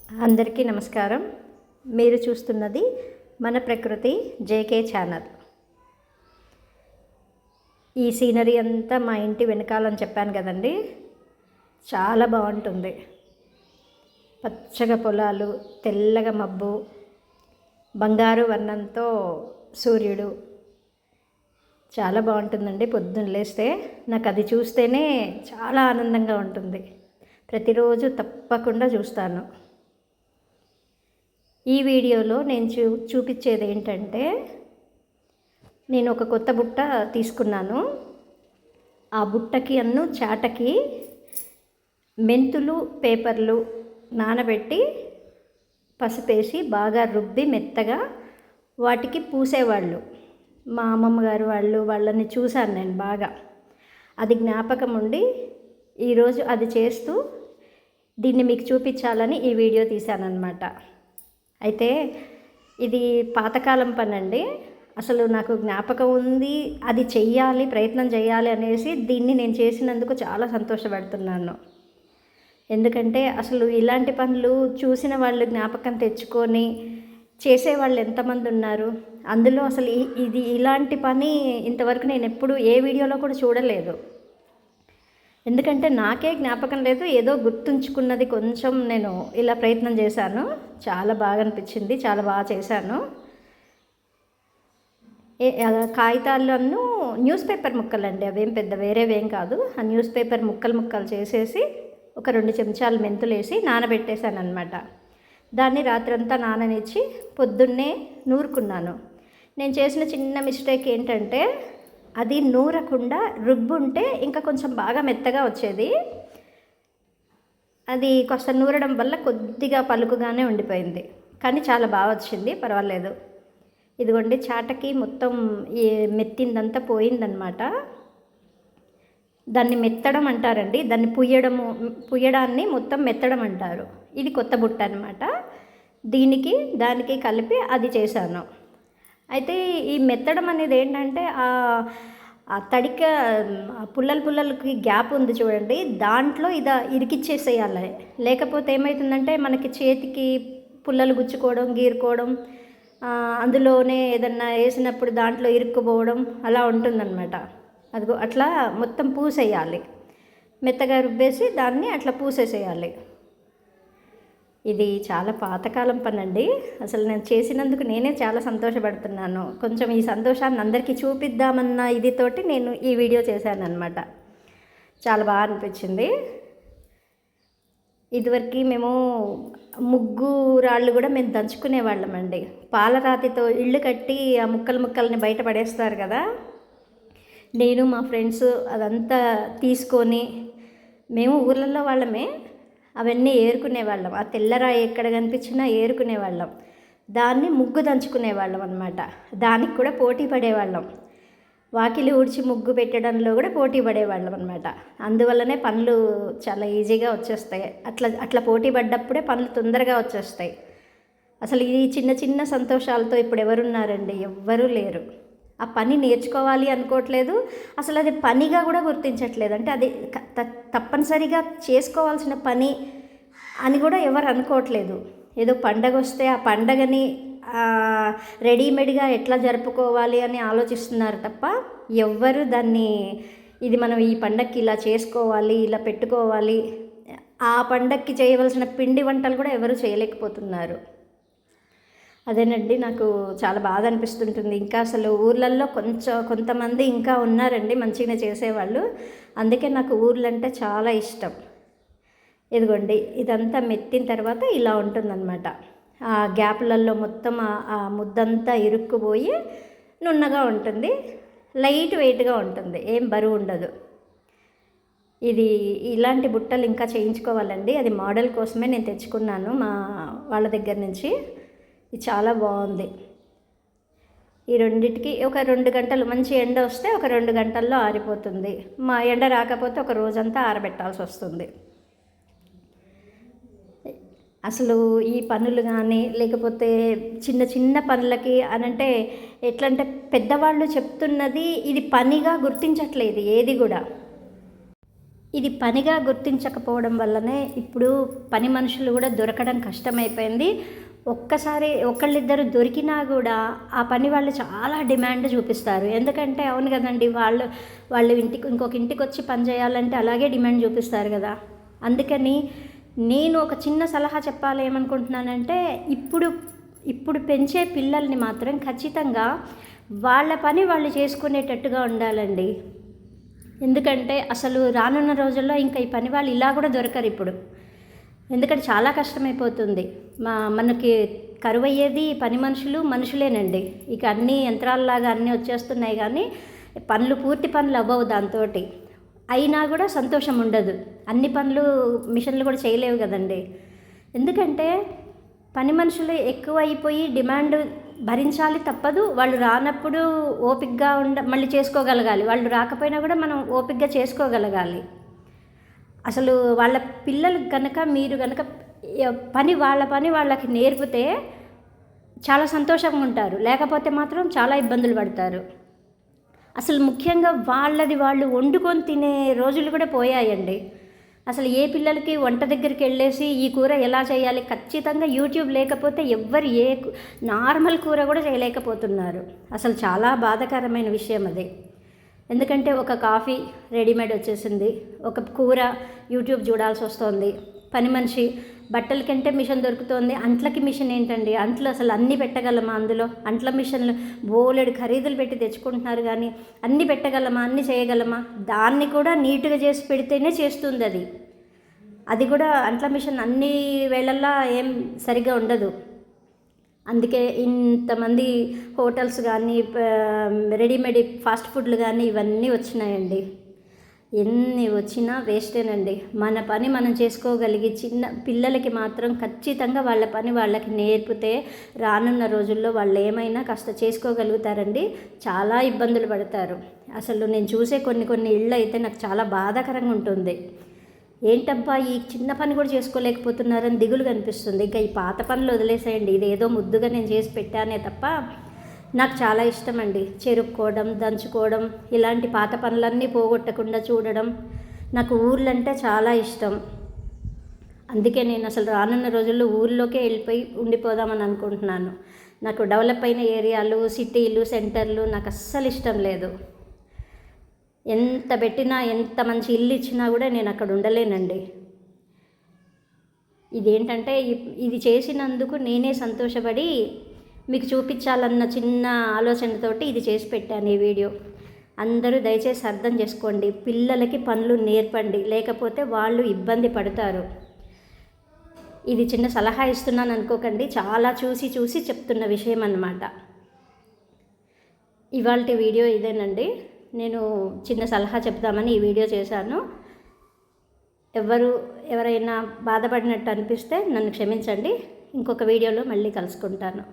అందరికీ నమస్కారం. మీరు చూస్తున్నది మన ప్రకృతి జేకే ఛానల్. ఈ సీనరీ అంతా మా ఇంటి వెనకాలని చెప్పాను కదండి, చాలా బాగుంటుంది. పచ్చగా పొలాలు, తెల్లగా మబ్బు, బంగారు వర్ణంతో సూర్యుడు, చాలా బాగుంటుందండి. పొద్దున్న లేస్తే నాకు అది చూస్తేనే చాలా ఆనందంగా ఉంటుంది. ప్రతిరోజు తప్పకుండా చూస్తాను. ఈ వీడియోలో నేను చూపించేది ఏంటంటే, నేను ఒక కొత్త బుట్ట తీసుకున్నాను. ఆ బుట్టకి చాటకి మెంతులు, పేపర్లు నానబెట్టి పసుపేసి బాగా రుబ్బి మెత్తగా వాటికి పూసేవాళ్ళు. మా అమ్మమ్మ గారు వాళ్ళని చూశాను నేను బాగా. అది జ్ఞాపకం ఉండి ఈరోజు అది చేస్తూ దీన్ని మీకు చూపించాలని ఈ వీడియో తీశానన్నమాట. అయితే ఇది పాతకాలం పని అండి. అసలు నాకు జ్ఞాపకం ఉంది, అది చెయ్యాలి, ప్రయత్నం చేయాలి అనేసి దీన్ని నేను చేసినందుకు చాలా సంతోషపడుతున్నాను. ఎందుకంటే అసలు ఇలాంటి పనులు చూసిన వాళ్ళు జ్ఞాపకం తెచ్చుకొని చేసేవాళ్ళు ఎంతమంది ఉన్నారు. అందులో అసలు ఇది ఇలాంటి పని ఇంతవరకు నేను ఎప్పుడు ఏ వీడియోలో కూడా చూడలేదు. ఎందుకంటే నాకే జ్ఞాపకం లేదు, ఏదో గుర్తుంచుకున్నది కొంచెం నేను ఇలా ప్రయత్నం చేశాను. చాలా బాగా అనిపించింది, చాలా బాగా చేశాను. కాగితాలను న్యూస్ పేపర్ ముక్కలండి, అవేం పెద్ద వేరేవేం కాదు. ఆ న్యూస్ పేపర్ ముక్కలు చేసేసి ఒక 2 చెంచాలు మెంతులు వేసి నానబెట్టేశాను అనమాట. దాన్ని రాత్రంతా నాననిచ్చి పొద్దున్నే నూరుకున్నాను. నేను చేసిన చిన్న మిస్టేక్ ఏంటంటే, అది నూరకుండా రుబ్బుంటే ఇంకా కొంచెం బాగా మెత్తగా వచ్చేది. అది కాస్త నూరడం వల్ల కొద్దిగా పలుకుగానే ఉండిపోయింది, కానీ చాలా బాగా వచ్చింది, పర్వాలేదు. ఇదిగోండి, చాటకి మొత్తం ఈ మెత్తిందంతా పోయిందనమాట. దాన్ని మెత్తడం అంటారండి, దాన్ని పుయ్యడాన్ని మొత్తం మెత్తడం అంటారు. ఇది కొత్త బుట్ట అనమాట. దానికి కలిపి అది చేశాను. అయితే ఈ మెత్తడం అనేది ఏంటంటే, ఆ తడిక పుల్లలకి గ్యాప్ ఉంది చూడండి, దాంట్లో ఇరికిచ్చేసేయాలి. లేకపోతే ఏమవుతుందంటే మనకి చేతికి పుల్లలు గుచ్చుకోవడం, గీరుకోవడం, అందులోనే ఏదన్నా వేసినప్పుడు దాంట్లో ఇరుక్కుపోవడం అలా ఉంటుందన్నమాట. అదిగో అట్లా మొత్తం పూసేయాలి, మెత్తగా రుబ్బేసి దాన్ని అట్లా పూసేసేయాలి. ఇది చాలా పాతకాలం పని అండి. అసలు నేను చేసినందుకు నేనే చాలా సంతోషపడుతున్నాను. కొంచెం ఈ సంతోషాన్ని అందరికీ చూపిద్దామన్న ఇదితోటి నేను ఈ వీడియో చేశానన్నమాట. చాలా బాగా అనిపించింది. ఇదివరకు మేము ముగ్గు రాళ్ళు కూడా మేము దంచుకునేవాళ్ళమండి. పాలరాతితో ఇళ్ళు కట్టి ఆ ముక్కల్ని బయట పడేస్తారు కదా, నేను మా ఫ్రెండ్స్ అదంతా తీసుకొని మేము ఊర్లలో వాళ్ళమే అవన్నీ ఏరుకునేవాళ్ళం. ఆ తెల్లరాయి ఎక్కడ కనిపించినా ఏరుకునేవాళ్ళం. దాన్ని ముగ్గు దంచుకునేవాళ్ళం అనమాట. దానికి కూడా పోటీ పడేవాళ్ళం. వాకిలి ఊడ్చి ముగ్గు పెట్టడంలో కూడా పోటీ పడేవాళ్ళం అనమాట. అందువల్లనే పనులు చాలా ఈజీగా వచ్చేస్తాయి. అట్లా పోటీ పడ్డప్పుడే పనులు తొందరగా వచ్చేస్తాయి. అసలు ఈ చిన్న సంతోషాలతో ఇప్పుడు ఎవరున్నారండి? ఎవ్వరూ లేరు. ఆ పని నేర్చుకోవాలి అనుకోవట్లేదు, అసలు అది పనిగా కూడా గుర్తించట్లేదు. అంటే అది తప్పనిసరిగా చేసుకోవాల్సిన పని అని కూడా ఎవరు అనుకోవట్లేదు. ఏదో పండగ వస్తే ఆ పండగని రెడీమేడ్గా ఎట్లా జరుపుకోవాలి అని ఆలోచిస్తున్నారు తప్ప, ఎవ్వరు దాన్ని ఇది మనం ఈ పండగకి ఇలా చేసుకోవాలి, ఇలా పెట్టుకోవాలి, ఆ పండగకి చేయవలసిన పిండి వంటలు కూడా ఎవరు చేయలేకపోతున్నారు. అదేనండి, నాకు చాలా బాధ అనిపిస్తుంటుంది. ఇంకా అసలు ఊర్లల్లో కొంతమంది ఇంకా ఉన్నారండి మంచిగా చేసేవాళ్ళు. అందుకే నాకు ఊర్లంటే చాలా ఇష్టం. ఇదిగోండి, ఇదంతా మెత్తిన తర్వాత ఇలా ఉంటుందన్నమాట. ఆ గ్యాప్లలో మొత్తం ఆ ముద్దంతా ఇరుక్కుపోయి నున్నగా ఉంటుంది, లైట్ వెయిట్గా ఉంటుంది, ఏం బరువు ఉండదు. ఇలాంటి బుట్టలు ఇంకా చేయించుకోవాలండి. అది మోడల్ కోసమే నేను తెచ్చుకున్నాను మా వాళ్ళ దగ్గర నుంచి. ఇది చాలా బాగుంది. ఈ రెండిటికి ఒక 2 గంటలు, మంచి ఎండ వస్తే ఒక 2 గంటల్లో ఆరిపోతుంది. మా ఎండ రాకపోతే ఒక రోజంతా ఆరబెట్టాల్సి వస్తుంది. అసలు ఈ పనులు కానీ లేకపోతే చిన్న పనులకి అనంటే ఎట్లంటే, పెద్దవాళ్ళు చెప్తున్నది ఇది పనిగా గుర్తించట్లేదు ఏది కూడా. ఇది పనిగా గుర్తించకపోవడం వల్లనే ఇప్పుడు పని మనుషులు కూడా దొరకడం కష్టమైపోయింది. ఒక్కసారి ఒకళ్ళిద్దరు దొరికినా కూడా ఆ పని వాళ్ళు చాలా డిమాండ్ చూపిస్తారు. ఎందుకంటే అవును కదండి, వాళ్ళు ఇంకొక ఇంటికి వచ్చి పని చేయాలంటే అలాగే డిమాండ్ చూపిస్తారు కదా. అందుకని నేను ఒక చిన్న సలహా చెప్పాలి ఏమనుకుంటున్నానంటే, ఇప్పుడు పెంచే పిల్లల్ని మాత్రం ఖచ్చితంగా వాళ్ళ పని వాళ్ళు చేసుకునేటట్టుగా ఉండాలండి. ఎందుకంటే అసలు రానున్న రోజుల్లో ఇంకా ఈ పని వాళ్ళు ఇలా కూడా దొరకరు ఇప్పుడు. ఎందుకంటే చాలా కష్టమైపోతుంది. మనకి కరువయ్యేది పని మనుషులేనండి. ఇక అన్ని యంత్రాలలాగా అన్నీ వచ్చేస్తున్నాయి, కానీ పూర్తి పనులు అవ్వవు దాంతో. అయినా కూడా సంతోషం ఉండదు. అన్ని పనులు మిషన్లు కూడా చేయలేవు కదండి. ఎందుకంటే పని మనుషులు ఎక్కువ అయిపోయి డిమాండ్ భరించాలి, తప్పదు. వాళ్ళు రానప్పుడు ఓపికగా మళ్ళీ చేసుకోగలగాలి. వాళ్ళు రాకపోయినా కూడా మనం ఓపికగా చేసుకోగలగాలి. అసలు వాళ్ళ పిల్లలు కనుక మీరు కనుక వాళ్ళ పని వాళ్ళకి నేర్పితే చాలా సంతోషంగా ఉంటారు. లేకపోతే మాత్రం చాలా ఇబ్బందులు పడతారు. అసలు ముఖ్యంగా వాళ్ళు వండుకొని తినే రోజులు కూడా పోయాయండి. అసలు ఏ పిల్లలకి వంట దగ్గరికి వెళ్ళేసి ఈ కూర ఎలా చేయాలి, ఖచ్చితంగా యూట్యూబ్ లేకపోతే ఎవ్వరు నార్మల్ కూర కూడా చేయలేకపోతున్నారు. అసలు చాలా బాధాకరమైన విషయం అది. ఎందుకంటే ఒక కాఫీ రెడీమేడ్ వచ్చేసింది, ఒక కూర యూట్యూబ్ చూడాల్సి వస్తుంది. పని మనిషి బట్టల కంటే మిషన్ దొరుకుతుంది. అంట్లకి మిషన్ ఏంటండి, అంట్లు అసలు అన్నీ పెట్టగలమా అందులో? అంట్ల మిషన్లు బోలెడు ఖరీదులు పెట్టి తెచ్చుకుంటున్నారు, కానీ అన్నీ పెట్టగలమా, అన్నీ చేయగలమా? దాన్ని కూడా నీట్గా చేసి పెడితేనే చేస్తుంది అది కూడా అంట్ల మిషన్ అన్ని వేళల్లో ఏం సరిగా ఉండదు. అందుకే ఇంతమంది హోటల్స్ కానీ రెడీమేడ్ ఫాస్ట్ ఫుడ్లు కానీ ఇవన్నీ వచ్చినాయండి. ఎన్ని వచ్చినా వేస్టేనండి. మన పని మనం చేసుకోగలిగి చిన్న పిల్లలకి మాత్రం ఖచ్చితంగా వాళ్ళ పని వాళ్ళకి నేర్పితే రానున్న రోజుల్లో వాళ్ళు ఏమైనా కాస్త చేసుకోగలుగుతారండి. చాలా ఇబ్బందులు పడతారు. అసలు నేను చూసే కొన్ని ఇళ్ళు అయితే నాకు చాలా బాధాకరంగా ఉంటుంది. ఏంటబ్బా ఈ చిన్న పని కూడా చేసుకోలేకపోతున్నారని దిగులు కనిపిస్తుంది. ఇంకా ఈ పాత పనులు వదిలేసేయండి. ఇదేదో ముద్దుగా నేను చేసి పెట్టానే తప్ప నాకు చాలా ఇష్టం అండి. చెరుక్కోవడం, దంచుకోవడం, ఇలాంటి పాత పనులన్నీ పోగొట్టకుండా చూడడం. నాకు ఊర్లంటే చాలా ఇష్టం. అందుకే నేను అసలు రానున్న రోజుల్లో ఊర్లోకే వెళ్ళిపోయి ఉండిపోదామని అనుకుంటున్నాను. నాకు డెవలప్ అయిన ఏరియాలు, సిటీలు, సెంటర్లు నాకు అస్సలు ఇష్టం లేదు. ఎంత పెట్టినా, ఎంత మంచి ఇల్లు ఇచ్చినా కూడా నేను అక్కడ ఉండలేనండి. ఇదేంటంటే ఇది చేసినందుకు నేనే సంతోషపడి మీకు చూపించాలన్న చిన్న ఆలోచనతోటి ఇది చేసి పెట్టాను ఈ వీడియో. అందరూ దయచేసి అర్థం చేసుకోండి. పిల్లలకి పనులు నేర్పండి, లేకపోతే వాళ్ళు ఇబ్బంది పడతారు. ఇది చిన్న సలహా ఇస్తున్నాను అనుకోకండి, చాలా చూసి చెప్తున్న విషయం అన్నమాట. ఇవాల్టి వీడియో ఇదేనండి. నేను చిన్న సలహా చెప్దామని ఈ వీడియో చేశాను. ఎవరైనా బాధపడినట్టు అనిపిస్తే నన్ను క్షమించండి. ఇంకొక వీడియోలో మళ్ళీ కలుసుకుంటాను.